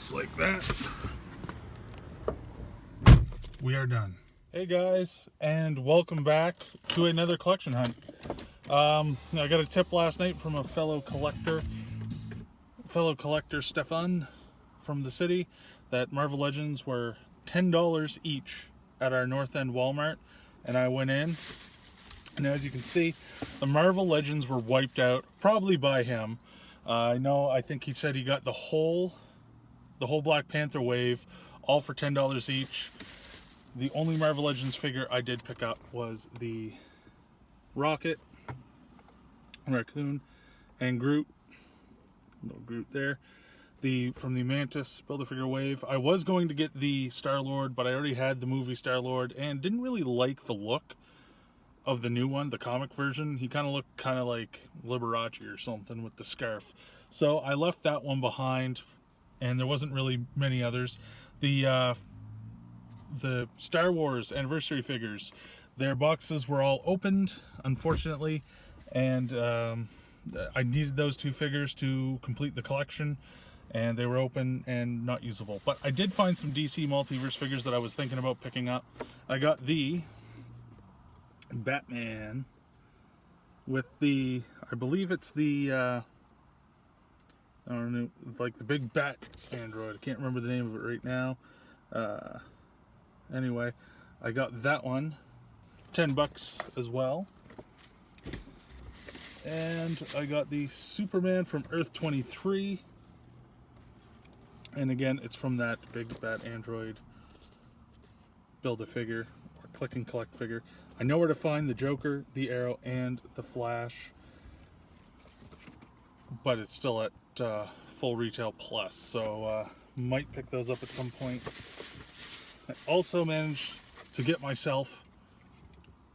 Just like that. We are done. Hey guys, and welcome back to another collection hunt. I got a tip last night from a fellow collector Stefan from the city, that Marvel Legends were $10 each at our North End Walmart, and I went in, and as you can see, the Marvel Legends were wiped out, probably by him. I think he said he got the whole Black Panther wave, all for $10 each. The only Marvel Legends figure I did pick up was the Rocket, Raccoon, and Groot. No Groot there. From the Mantis Build-A-Figure wave. I was going to get the Star-Lord, but I already had the movie Star-Lord and didn't really like the look of the new one, the comic version. He kind of looked like Liberace or something with the scarf. So I left that one behind, and there wasn't really many others. The Star Wars anniversary figures, their boxes were all opened, unfortunately, and I needed those two figures to complete the collection, and they were open and not usable. But I did find some DC Multiverse figures that I was thinking about picking up. I got the Batman with the, I believe it's the I don't know, like the big bat android. I can't remember the name of it right now. Anyway, I got that one, $10 as well. And I got the Superman from Earth 23. And again, it's from that big bat android Build-A-Figure, or click and collect figure. I know where to find the Joker, the Arrow, and the Flash, but it's still at full retail plus, so might pick those up at some point. I also managed to get myself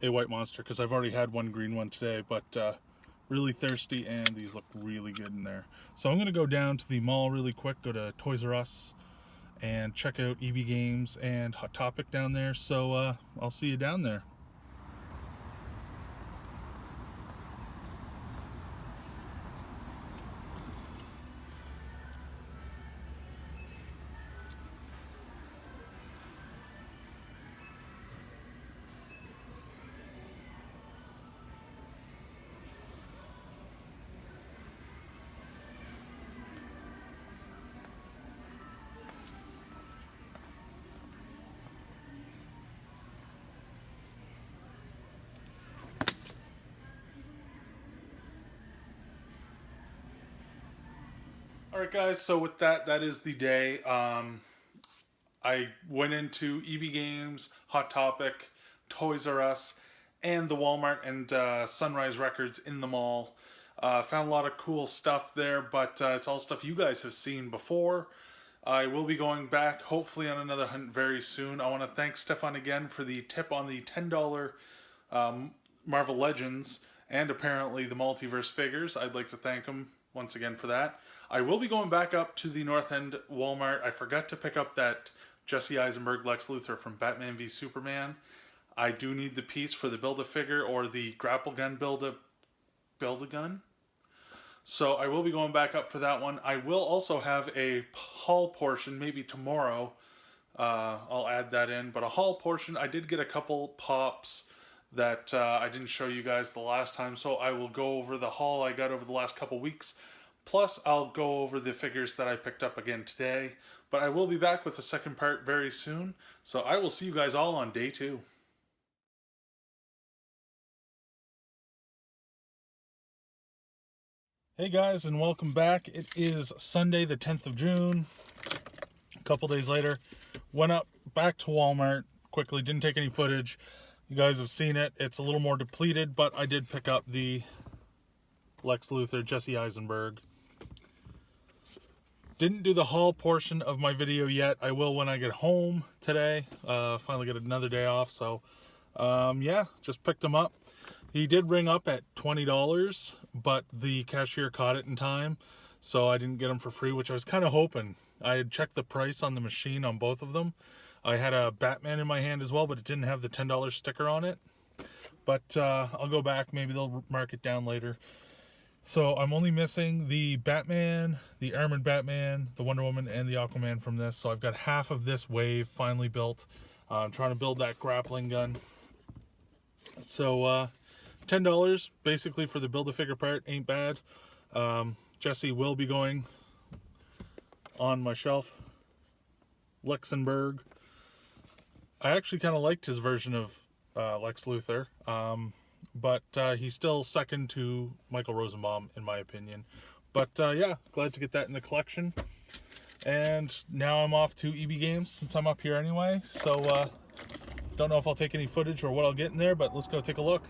a white monster, because I've already had one green one today, but really thirsty, and these look really good in there. So I'm going to go down to the mall really quick, go to Toys R Us, and check out EB Games and Hot Topic down there. So I'll see you down there. Alright guys, so with that is the day. I went into EB Games, Hot Topic, Toys R Us, and the Walmart and Sunrise Records in the mall. Found a lot of cool stuff there, but it's all stuff you guys have seen before. I will be going back, hopefully, on another hunt very soon. I want to thank Stefan again for the tip on the $10 Marvel Legends and apparently the Multiverse figures. I'd like to thank him once again for that. I will be going back up to the North End Walmart. I forgot to pick up that Jesse Eisenberg Lex Luthor from Batman v Superman. I do need the piece for the Build-A-Figure or the Grapple Gun Build-A-Gun. So I will be going back up for that one. I will also have a haul portion, maybe tomorrow. I'll add that in. But a haul portion, I did get a couple pops that I didn't show you guys the last time. So I will go over the haul I got over the last couple weeks. Plus, I'll go over the figures that I picked up again today. But I will be back with the second part very soon. So I will see you guys all on day 2. Hey guys, and welcome back. It is Sunday the 10th of June. A couple days later. Went up back to Walmart quickly. Didn't take any footage. You guys have seen it. It's a little more depleted, but I did pick up the Lex Luthor, Jesse Eisenberg. Didn't do the haul portion of my video yet. I will when I get home today. Finally get another day off. So, yeah, just picked him up. He did ring up at $20, but the cashier caught it in time. So I didn't get him for free, which I was kind of hoping. I had checked the price on the machine on both of them. I had a Batman in my hand as well, but it didn't have the $10 sticker on it. But I'll go back. Maybe they'll mark it down later. So I'm only missing the Batman, the Armored Batman, the Wonder Woman, and the Aquaman from this. So I've got half of this wave finally built. I'm trying to build that grappling gun. So $10 basically for the Build-A-Figure part, ain't bad. Jesse will be going on my shelf. Luxembourg. I actually kind of liked his version of Lex Luthor, but he's still second to Michael Rosenbaum in my opinion. But yeah, glad to get that in the collection. And now I'm off to EB Games since I'm up here anyway. So don't know if I'll take any footage or what I'll get in there, but let's go take a look.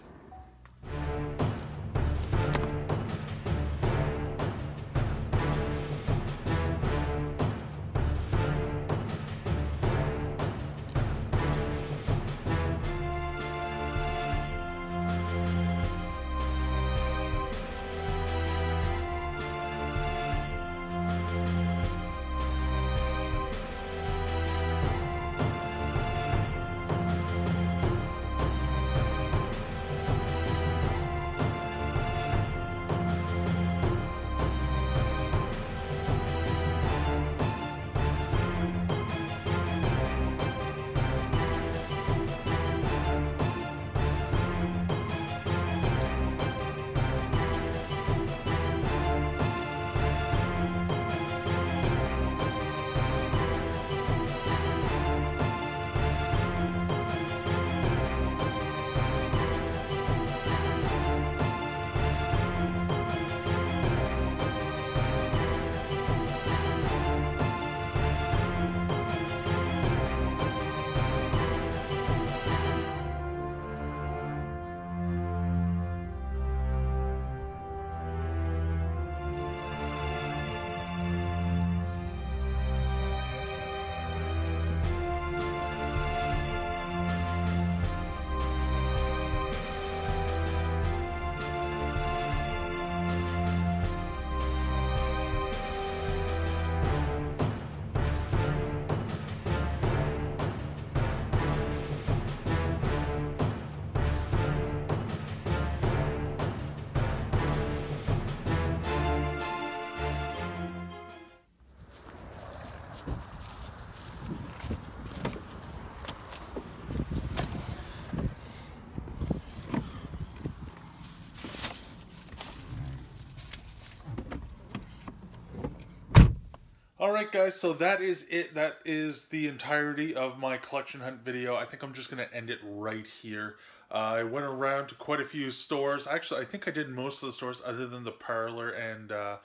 Alright guys, so that is it. That is the entirety of my collection hunt video. I think I'm just going to end it right here. I went around to quite a few stores. Actually, I think I did most of the stores other than the parlor, and I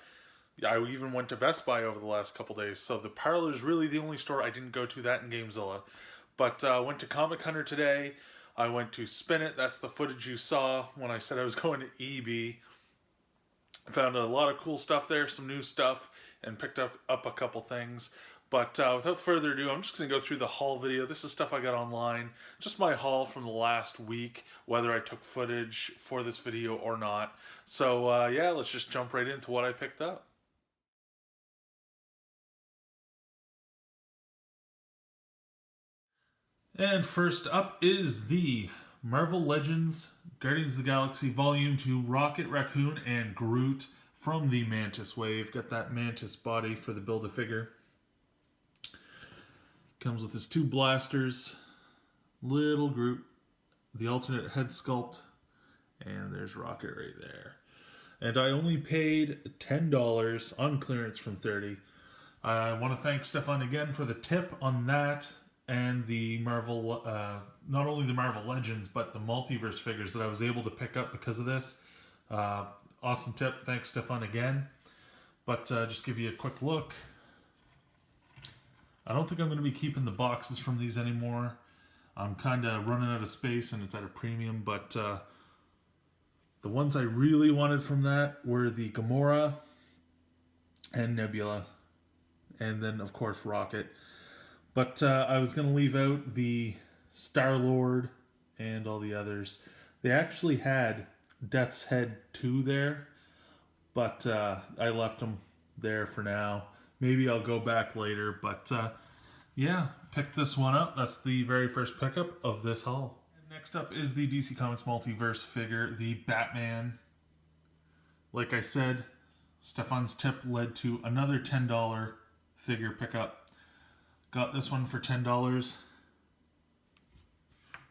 even went to Best Buy over the last couple days. So the parlor is really the only store I didn't go to, that in Gamezilla. But I went to Comic Hunter today. I went to Spin It. That's the footage you saw when I said I was going to EB. Found a lot of cool stuff there, some new stuff, and picked up a couple things. But without further ado, I'm just going to go through the haul video. This is stuff I got online. Just my haul from the last week, whether I took footage for this video or not. So yeah, let's just jump right into what I picked up. And first up is the Marvel Legends Guardians of the Galaxy Volume 2 Rocket, Raccoon, and Groot from the Mantis Wave. Got that Mantis body for the Build-A-Figure. Comes with his two blasters, little Groot, the alternate head sculpt, and there's Rocket right there. And I only paid $10 on clearance from $30. I want to thank Stefan again for the tip on that and the Marvel, not only the Marvel Legends, but the multiverse figures that I was able to pick up because of this. Awesome tip. Thanks, Stefan, again. But just give you a quick look. I don't think I'm going to be keeping the boxes from these anymore. I'm kind of running out of space and it's at a premium, but the ones I really wanted from that were the Gamora and Nebula, and then, of course, Rocket. But I was going to leave out the Star-Lord and all the others. They actually had Death's Head 2 there, but I left them there for now. Maybe I'll go back later, but yeah, picked this one up. That's the very first pickup of this haul. And next up is the DC Comics Multiverse figure, the Batman. like I said, Stefan's tip led to another $10 figure pickup. Got this one for $10.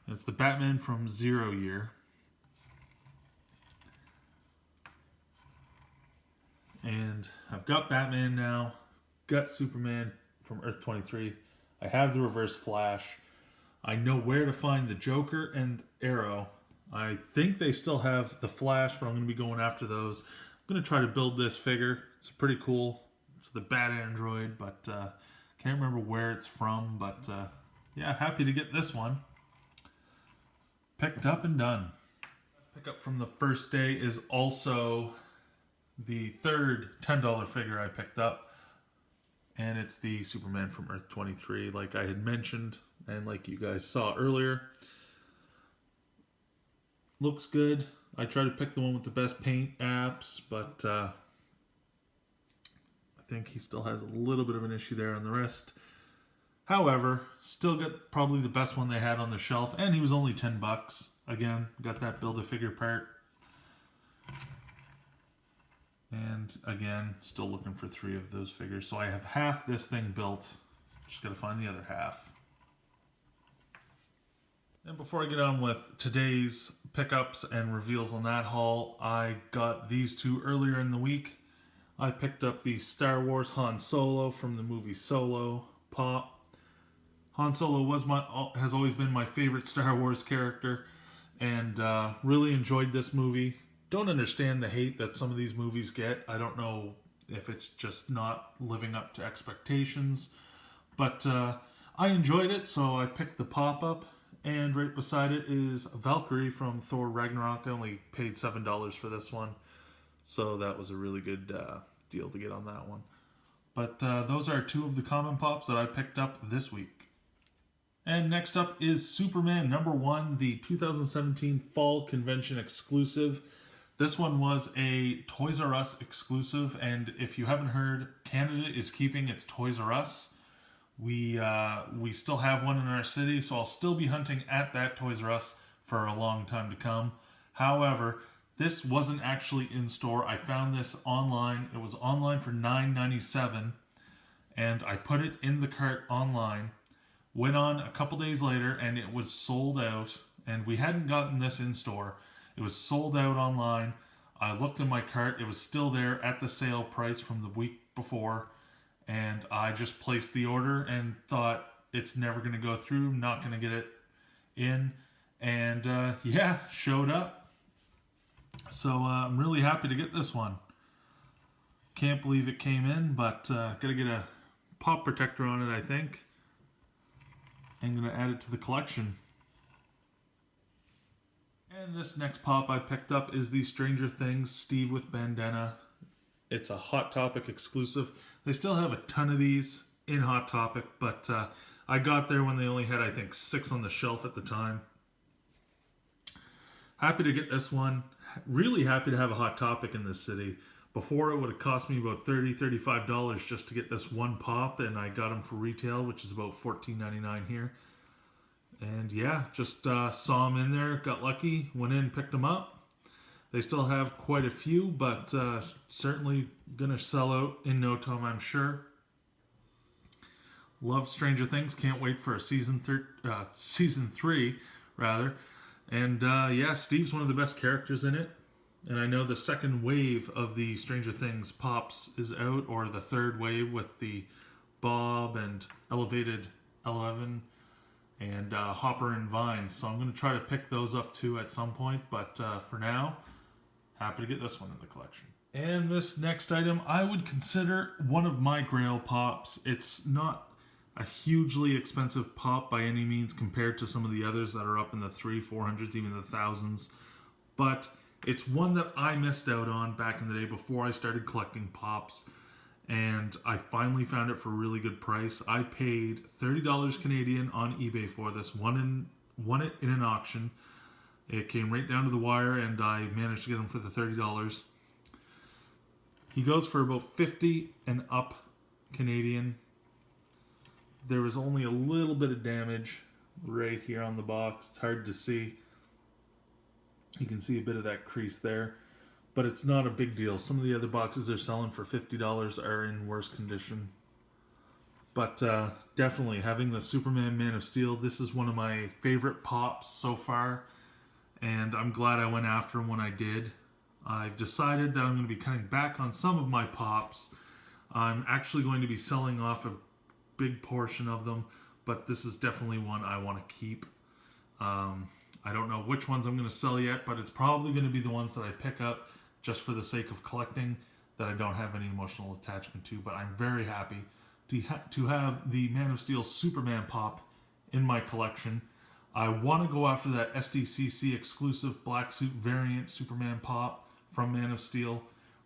It's the Batman from Zero Year. And I've got Batman now, got Superman from Earth 23. I have the Reverse Flash. I know where to find the Joker and Arrow. I think they still have the Flash, but I'm going to be going after those. I'm going to try to build this figure. It's pretty cool. It's the Bat Android, but can't remember where it's from. But yeah, happy to get this one picked up and done. Pickup from the first day is also the third $10 figure I picked up, and it's the Superman from Earth 23, like I had mentioned and like you guys saw earlier. Looks good. I try to pick the one with the best paint apps, but I think he still has a little bit of an issue there on the wrist. However, still got probably the best one they had on the shelf, and he was only $10. Again, got that Build-A-Figure part. And again, still looking for 3 of those figures. So I have half this thing built. Just got to find the other half. And before I get on with today's pickups and reveals on that haul, I got these two earlier in the week. I picked up the Star Wars Han Solo from the movie Solo pop. Han Solo has always been my favorite Star Wars character, and really enjoyed this movie. Don't understand the hate that some of these movies get. I don't know if it's just not living up to expectations. But I enjoyed it, so I picked the pop-up. And right beside it is Valkyrie from Thor Ragnarok. I only paid $7 for this one. So that was a really good deal to get on that one. But those are 2 of the common pops that I picked up this week. And next up is Superman #1, the 2017 Fall Convention exclusive. This one was a Toys R Us exclusive, and if you haven't heard, Canada is keeping its Toys R Us. We still have one in our city, so I'll still be hunting at that Toys R Us for a long time to come. However, this wasn't actually in store. I found this online. It was online for $9.97, and I put it in the cart online. Went on a couple days later, and it was sold out, and we hadn't gotten this in store. It was sold out online. I looked in my cart. It was still there at the sale price from the week before. And I just placed the order and thought it's never going to go through. Not going to get it in. And yeah, showed up. So I'm really happy to get this one. Can't believe it came in, but got to get a pop protector on it, I think. I'm going to add it to the collection. And this next pop I picked up is the Stranger Things Steve with Bandana. It's a Hot Topic exclusive. They still have a ton of these in Hot Topic, but I got there when they only had, I think, 6 on the shelf at the time. Happy to get this one. Really happy to have a Hot Topic in this city. Before, it would have cost me about $30, $35 just to get this one pop, and I got them for retail, which is about $14.99 here. And yeah, just saw them in there, got lucky, went in, picked them up. They still have quite a few, but certainly gonna sell out in no time, I'm sure. Love Stranger Things, can't wait for a season 3, rather. And yeah, Steve's one of the best characters in it. And I know the second wave of the Stranger Things pops is out, or the third wave with the Bob and Elevated 11 and Hopper and Vines. So I'm going to try to pick those up too at some point. But for now, happy to get this one in the collection. And this next item I would consider one of my grail pops. It's not a hugely expensive pop by any means compared to some of the others that are up in the 300s, 400s, even the thousands. But it's one that I missed out on back in the day before I started collecting pops, and I finally found it for a really good price. I paid $30 Canadian on eBay for this, won it in an auction. It came right down to the wire, and I managed to get him for the $30. He goes for about $50 and up Canadian. There was only a little bit of damage right here on the box. It's hard to see. You can see a bit of that crease there. but it's not a big deal. Some of the other boxes they're selling for $50 are in worse condition. But definitely having the Superman Man of Steel, this is one of my favorite pops so far, and I'm glad I went after him when I did. I've decided that I'm going to be cutting back on some of my pops. I'm actually going to be selling off a big portion of them, but this is definitely one I want to keep. I don't know which ones I'm going to sell yet, but it's probably going to be the ones that I pick up just for the sake of collecting that I don't have any emotional attachment to, but I'm very happy to have the Man of Steel Superman pop in my collection. I want to go after that SDCC exclusive black suit variant Superman pop from Man of Steel,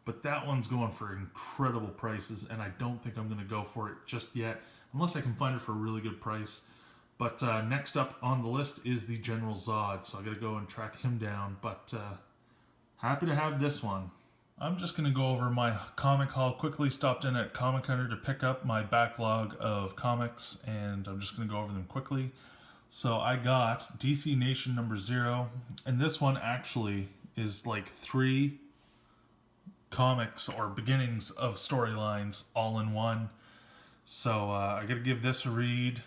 but that one's going for incredible prices, and I don't think I'm going to go for it just yet, unless I can find it for a really good price. But next up on the list is the General Zod, so I got to go and track him down, but happy to have this one. I'm just going to go over my comic haul quickly. Stopped in at Comic Hunter to pick up my backlog of comics, and I'm just going to go over them quickly. So I got DC Nation number 0, and this one actually is like 3 comics or beginnings of storylines all in one. So I got to give this a read,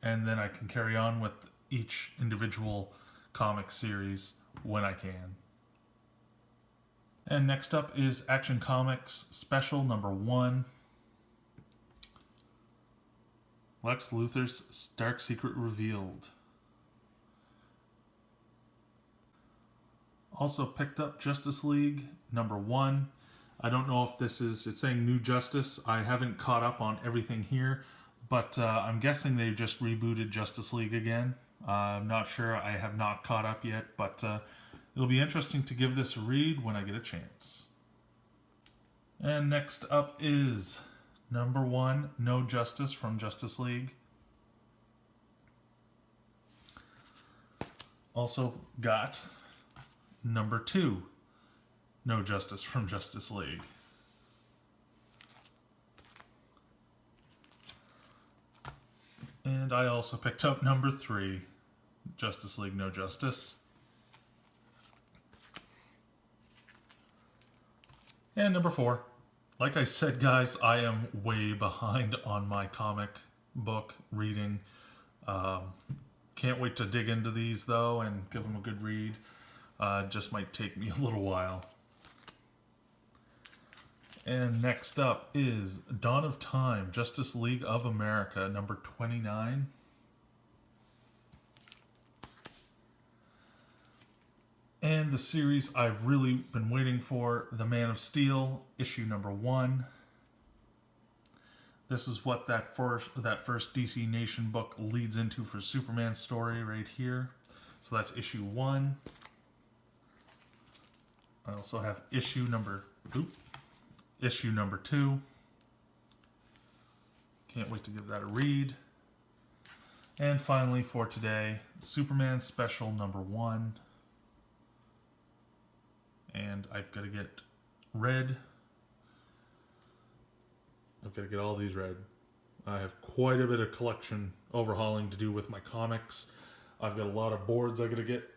and then I can carry on with each individual comic series when I can. And next up is Action Comics Special number 1. Lex Luthor's Dark Secret Revealed. Also picked up Justice League number 1. I don't know if this is, it's saying New Justice. I haven't caught up on everything here, but I'm guessing they just rebooted Justice League again. I'm not sure. I have not caught up yet, but it'll be interesting to give this a read when I get a chance. And next up is number 1, No Justice from Justice League. Also got number 2, No Justice from Justice League. And I also picked up number 3, Justice League No Justice. And number 4. Like I said, guys, I am way behind on my comic book reading. Can't wait to dig into these, though, and give them a good read. Just might take me a little while. And next up is Dawn of Time, Justice League of America, number 29. And the series I've really been waiting for, The Man of Steel, issue number 1. This is what that first DC Nation book leads into for Superman's story right here. So that's issue 1. I also have issue number 2. Can't wait to give that a read. And finally for today, Superman Special number 1. And I've got to get read. I've got to get all these read. I have quite a bit of collection overhauling to do with my comics. I've got a lot of boards I got to get,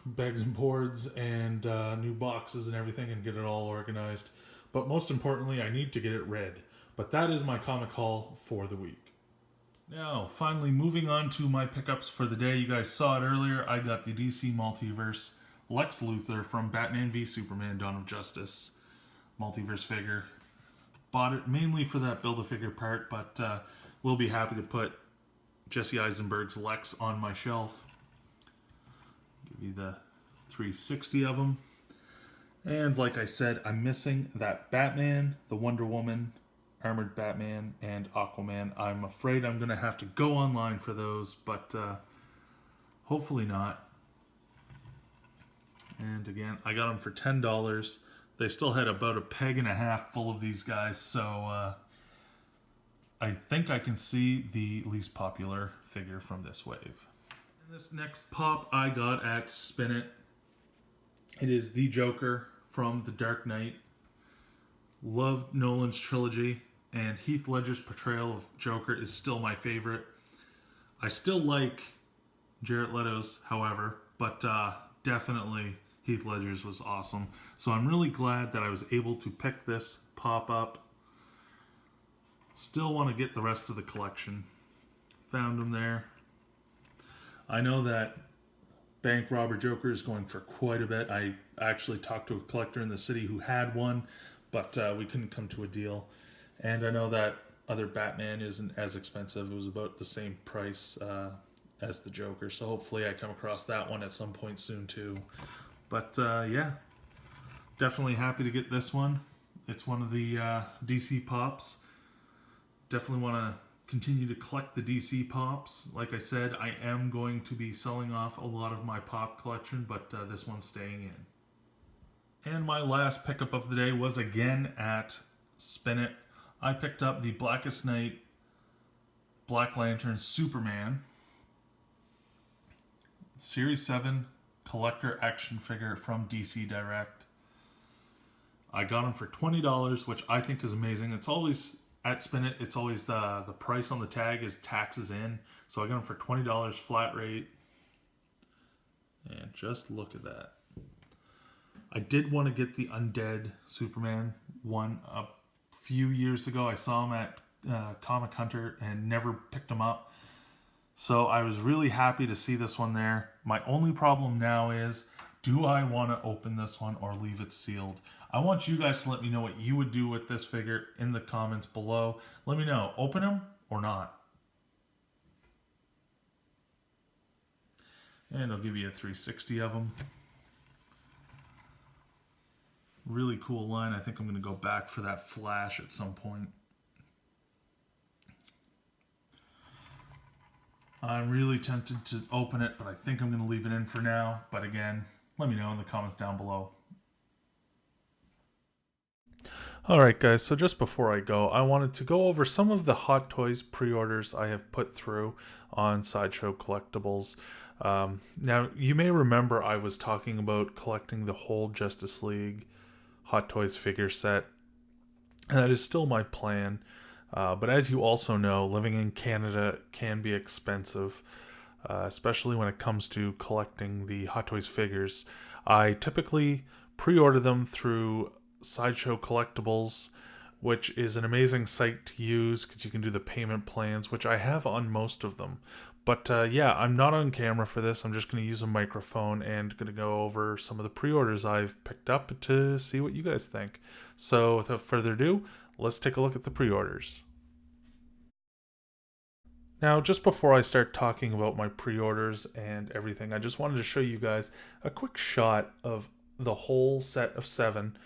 bags and boards, and new boxes and everything, and get it all organized. But most importantly, I need to get it read. But that is my comic haul for the week. Now, finally, moving on to my pickups for the day. You guys saw it earlier. I got the DC Multiverse Lex Luthor from Batman v Superman Dawn of Justice multiverse figure. Bought it mainly for that Build-A-Figure part, but we'll be happy to put Jesse Eisenberg's Lex on my shelf. Give you the 360 of them. And like I said, I'm missing that Batman, the Wonder Woman, Armored Batman, and Aquaman. I'm afraid I'm going to have to go online for those, but hopefully not. And again, I got them for $10. They still had about a peg and a half full of these guys, so I think I can see the least popular figure from this wave. And this next pop I got at Spin It. It is the Joker from The Dark Knight. Loved Nolan's trilogy, and Heath Ledger's portrayal of Joker is still my favorite. I still like Jared Leto's, however, but definitely Heath Ledger's was awesome. So I'm really glad that I was able to pick this pop up. Still want to get the rest of the collection. Found them there. I know that Bank Robber Joker is going for quite a bit. I actually talked to a collector in the city who had one, but we couldn't come to a deal. And I know that other Batman isn't as expensive. It was about the same price as the Joker. So hopefully I come across that one at some point soon too. But yeah, definitely happy to get this one. It's one of the DC Pops. Definitely want to continue to collect the DC Pops. Like I said, I am going to be selling off a lot of my Pop collection, but this one's staying in. And my last pickup of the day was again at Spin It. I picked up the Blackest Night Black Lantern Superman Series 7 collector action figure from DC Direct. I got him for $20, which I think is amazing. It's always at Spin It, it's always the price on the tag is taxes in. So I got him for $20 flat rate. And just look at that. I did want to get the Undead Superman one a few years ago. I saw him at Comic Hunter and never picked him up. So I was really happy to see this one there. My only problem now is, do I want to open this one or leave it sealed? I want you guys to let me know what you would do with this figure in the comments below. Let me know, open him or not? And I'll give you a 360 of them. Really cool line. I think I'm going to go back for that Flash at some point. I'm really tempted to open it, but I think I'm going to leave it in for now. But again, let me know in the comments down below. Alright guys, so just before I go, I wanted to go over some of the Hot Toys pre-orders I have put through on Sideshow Collectibles. Now, you may remember I was talking about collecting the whole Justice League Hot Toys figure set. And that is still my plan. But as you also know, living in Canada can be expensive, especially when it comes to collecting the Hot Toys figures. I typically pre-order them through Sideshow Collectibles, which is an amazing site to use because you can do the payment plans, which I have on most of them. But yeah, I'm not on camera for this. I'm just going to use a microphone and going to go over some of the pre-orders I've picked up to see what you guys think. So without further ado, let's take a look at the pre-orders. Now, just before I start talking about my pre-orders and everything, I just wanted to show you guys a quick shot of the whole set of 7.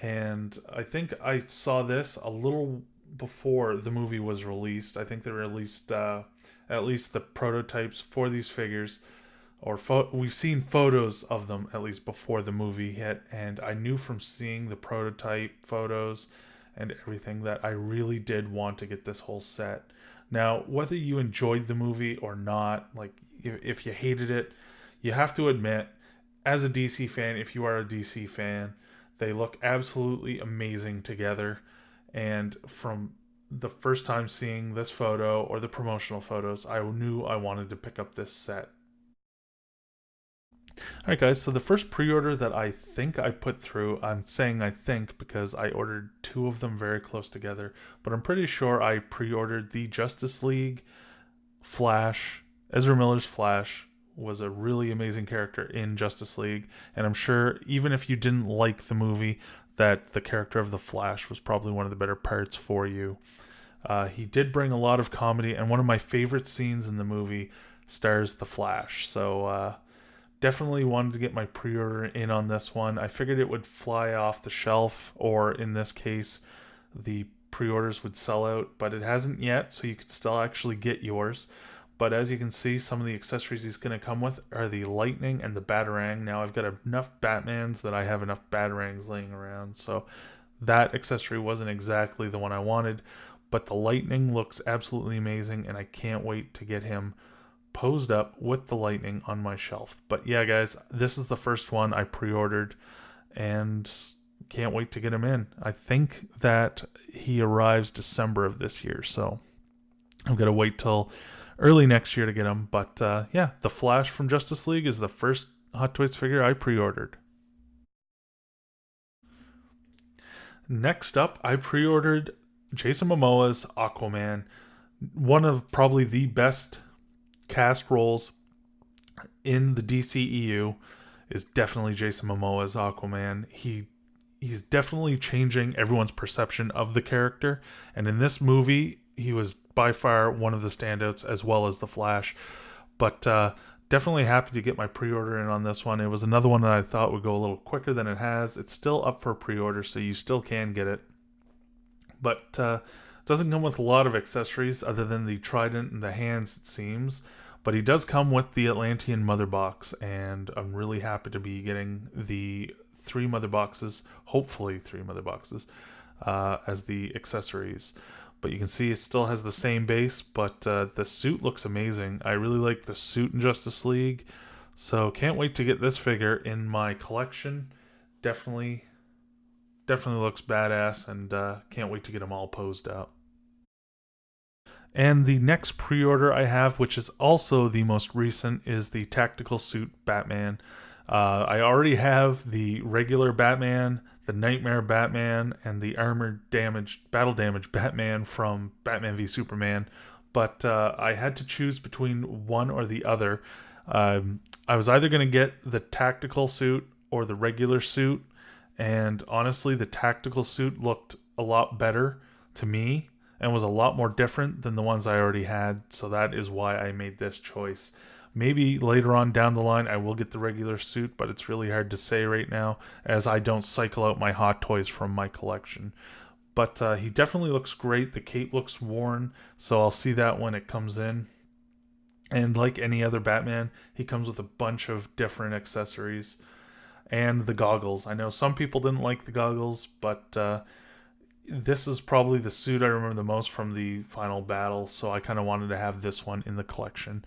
And I think I saw this a little before the movie was released. I think they released at least the prototypes for these figures, or we've seen photos of them at least before the movie hit, and I knew from seeing the prototype photos and everything that I really did want to get this whole set. Now, whether you enjoyed the movie or not, like if you hated it, you have to admit, as a DC fan, if you are a DC fan, they look absolutely amazing together. And from the first time seeing this photo or the promotional photos, I knew I wanted to pick up this set. Alright guys, so the first pre-order that I think I put through, I'm saying I think because I ordered 2 of them very close together, but I'm pretty sure I pre-ordered the Justice League Flash. Ezra Miller's Flash was a really amazing character in Justice League, and I'm sure even if you didn't like the movie, that the character of the Flash was probably one of the better parts for you. He did bring a lot of comedy, and one of my favorite scenes in the movie stars the Flash, so definitely wanted to get my pre-order in on this one. I figured it would fly off the shelf, or in this case, the pre-orders would sell out, but it hasn't yet, so you could still actually get yours. But as you can see, some of the accessories he's going to come with are the Lightning and the Batarang. Now, I've got enough Batmans that I have enough Batarangs laying around, so that accessory wasn't exactly the one I wanted, but the Lightning looks absolutely amazing, and I can't wait to get him posed up with the Lightning on my shelf. But yeah, guys, this is the first one I pre-ordered, and can't wait to get him in. I think that he arrives December of this year, so I'm going to wait till early next year to get him. But yeah, the Flash from Justice League is the first Hot Toys figure I pre-ordered. Next up, I pre-ordered Jason Momoa's Aquaman, one of probably the best cast roles in the DCEU is definitely Jason Momoa's Aquaman. He's definitely changing everyone's perception of the character, and in this movie, he was by far one of the standouts as well as the Flash. But definitely happy to get my pre-order in on this one. It was another one that I thought would go a little quicker than it has. It's still up for pre-order, so you still can get it. But doesn't come with a lot of accessories other than the trident and the hands, it seems. But he does come with the Atlantean mother box, and I'm really happy to be getting the 3 mother boxes, hopefully 3 mother boxes, as the accessories. But you can see it still has the same base, but the suit looks amazing. I really like the suit in Justice League, so can't wait to get this figure in my collection. Definitely looks badass, and can't wait to get them all posed up. And the next pre-order I have, which is also the most recent, is the Tactical Suit Batman. I already have the regular Batman, the Nightmare Batman, and the battle damaged Batman from Batman v Superman, but I had to choose between one or the other. I was either going to get the tactical suit or the regular suit, and honestly, the tactical suit looked a lot better to me and was a lot more different than the ones I already had, so that is why I made this choice. Maybe later on down the line I will get the regular suit, but it's really hard to say right now as I don't cycle out my Hot Toys from my collection. But he definitely looks great. The cape looks worn, so I'll see that when it comes in. And like any other Batman, he comes with a bunch of different accessories. And the goggles. I know some people didn't like the goggles, but this is probably the suit I remember the most from the final battle, so I kind of wanted to have this one in the collection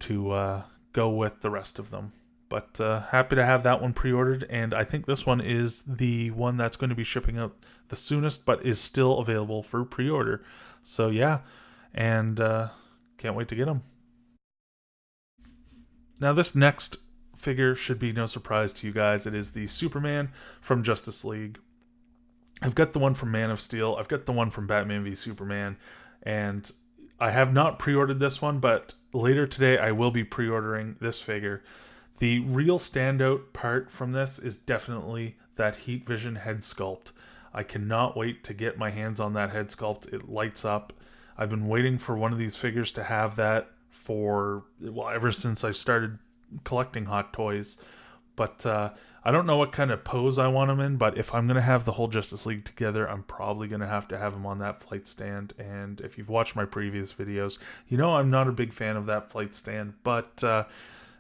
to go with the rest of them. But happy to have that one pre-ordered, and I think this one is the one that's going to be shipping out the soonest, but is still available for pre-order. So yeah, and can't wait to get them. Now this next figure should be no surprise to you guys. It is the Superman from Justice League. I've got the one from Man of Steel. I've got the one from Batman v Superman. And I have not pre-ordered this one, but later today I will be pre-ordering this figure. The real standout part from this is definitely that Heat Vision head sculpt. I cannot wait to get my hands on that head sculpt. It lights up. I've been waiting for one of these figures to have that ever since I started collecting Hot Toys. But I don't know what kind of pose I want him in, but if I'm going to have the whole Justice League together, I'm probably going to have him on that flight stand. And if you've watched my previous videos, you know I'm not a big fan of that flight stand, but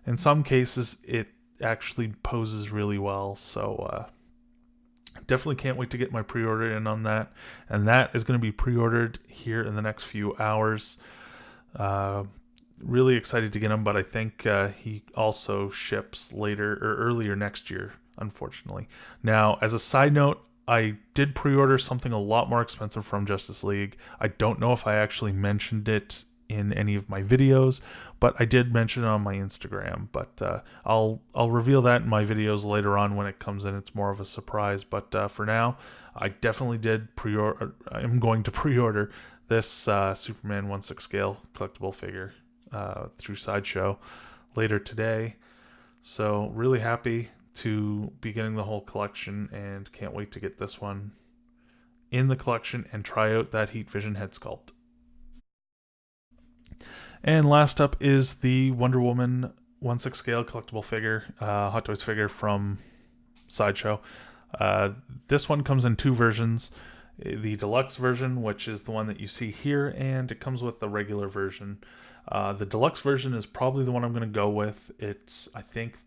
in some cases it actually poses really well. So definitely can't wait to get my pre-order in on that. And that is going to be pre-ordered here in the next few hours. Really excited to get him, but I think he also ships later or earlier next year, unfortunately. Now, as a side note, I did pre-order something a lot more expensive from Justice League. I don't know if I actually mentioned it in any of my videos, but I did mention it on my Instagram. But I'll reveal that in my videos later on when it comes in. It's more of a surprise. But for now, I definitely did pre-order. I'm going to pre-order this Superman 1/6 scale collectible figure through Sideshow later today. So really happy to be getting the whole collection and can't wait to get this one in the collection and try out that Heat Vision head sculpt. And last up is the Wonder Woman 1/6 scale collectible figure, Hot Toys figure from Sideshow. This one comes in 2 versions. The deluxe version, which is the one that you see here, and it comes with the regular version. The deluxe version is probably the one I'm going to go with. It's, I think,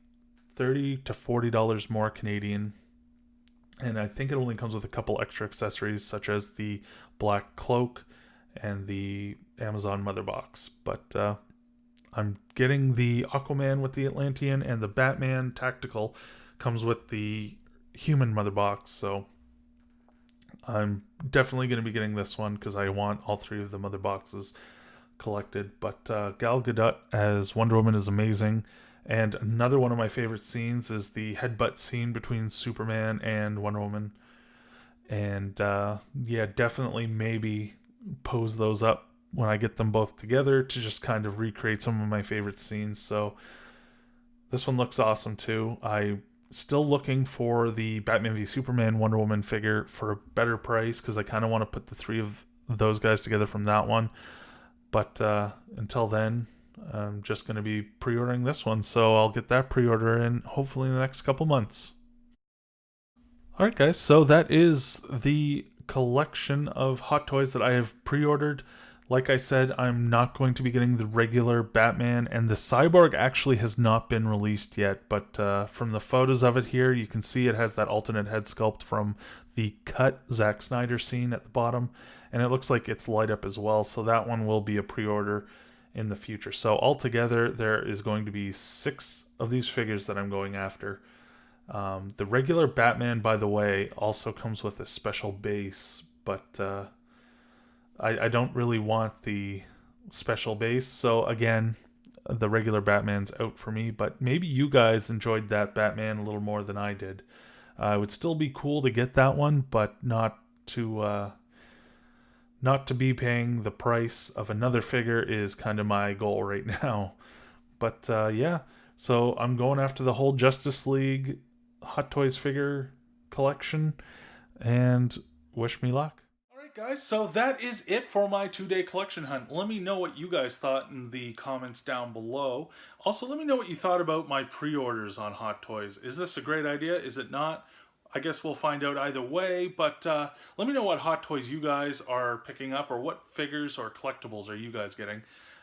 $30 to $40 more Canadian. And I think it only comes with a couple extra accessories, such as the black cloak and the Amazon mother box. But I'm getting the Aquaman with the Atlantean, and the Batman Tactical comes with the human mother box. So I'm definitely going to be getting this one because I want all 3 of the mother boxes collected. But Gal Gadot as Wonder Woman is amazing. And another one of my favorite scenes is the headbutt scene between Superman and Wonder Woman. And yeah, definitely maybe pose those up when I get them both together to just kind of recreate some of my favorite scenes. So this one looks awesome too. I still looking for the Batman v Superman Wonder Woman figure for a better price because I kind of want to put the three of those guys together from that one. But until then, I'm just going to be pre-ordering this one, so I'll get that pre-order in hopefully in the next couple months. Alright guys, so that is the collection of Hot Toys that I have pre-ordered. Like I said, I'm not going to be getting the regular Batman, and the Cyborg actually has not been released yet, but from the photos of it here, you can see it has that alternate head sculpt from the cut Zack Snyder scene at the bottom, and it looks like it's light up as well, so that one will be a pre-order in the future. So altogether, there is going to be 6 of these figures that I'm going after. The regular Batman, by the way, also comes with a special base, but I don't really want the special base. So again, the regular Batman's out for me, but maybe you guys enjoyed that Batman a little more than I did. It would still be cool to get that one, but not to be paying the price of another figure is kind of my goal right now. But yeah, so I'm going after the whole Justice League Hot Toys figure collection, and wish me luck. Alright guys, so that is it for my 2-day collection hunt. Let me know what you guys thought in the comments down below. Also, let me know what you thought about my pre-orders on Hot Toys. Is this a great idea? Is it not? I guess we'll find out either way, but let me know what Hot Toys you guys are picking up, or what figures or collectibles are you guys getting.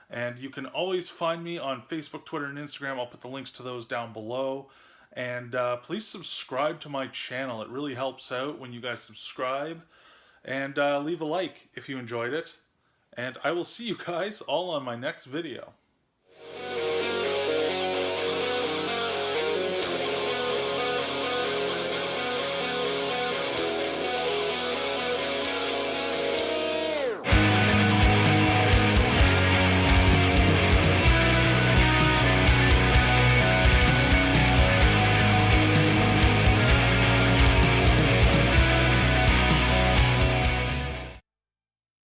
And you can always find me on Facebook, Twitter, and Instagram. I'll put the links to those down below. And please subscribe to my channel. It really helps out when you guys subscribe. And leave a like if you enjoyed it. And I will see you guys all on my next video.